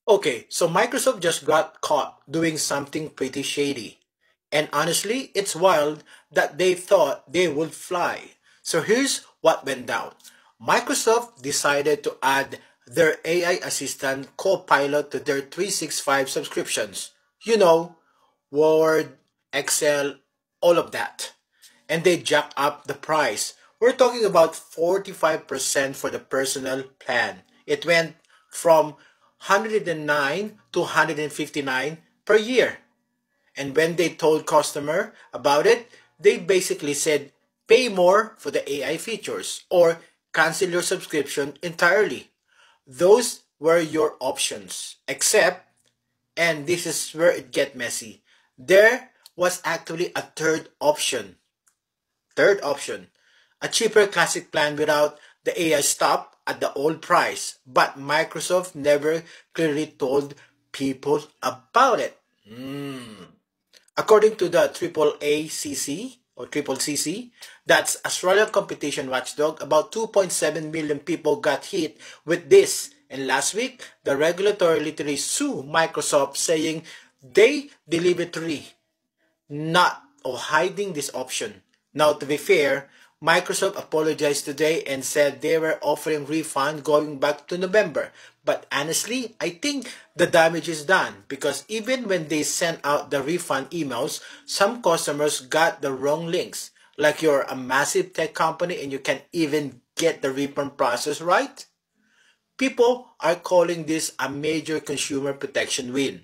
Okay, so Microsoft just got caught doing something pretty shady. And honestly, it's wild that they thought they would fly. So here's what went down. Microsoft decided to add their AI assistant Copilot to their 365 subscriptions. You know, Word, Excel, all of that. And they jacked up the price. We're talking about 45% for the personal plan. It went from 109 to 159 per year. And when they told customer about it, they basically said, pay more for the AI features or cancel your subscription entirely. Those were your options. Except, and this is where it gets messy, there was actually a third option. Third option, a cheaper classic plan without the AI stop at the old price, but Microsoft never clearly told people about it. According to the Triple ACC or Triple CC, that's Australian Competition Watchdog, about 2.7 million people got hit with this. And last week, the regulatory literally sued Microsoft saying they deliberately not or hiding this option. Now, to be fair, Microsoft apologized today and said they were offering refund going back to November. But honestly, I think the damage is done because even when they sent out the refund emails, some customers got the wrong links. Like you're a massive tech company and you can't even get the refund process right. People are calling this a major consumer protection win.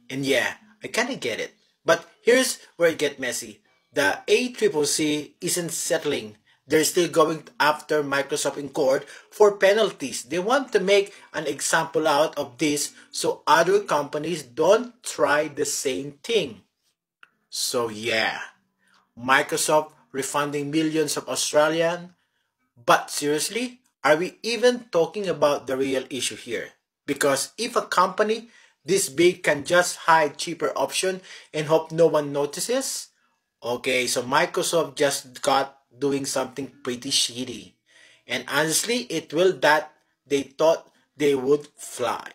And yeah, I kind of get it. But here's where it gets messy. The ACCC isn't settling. They're still going after Microsoft in court for penalties. They want to make an example out of this so other companies don't try the same thing. So yeah, Microsoft refunding millions of Australian. But seriously, are we even talking about the real issue here? Because if a company this big can just hide cheaper option and hope no one notices, okay, so Microsoft just got doing something pretty shitty. And honestly, it will that they thought they would fly.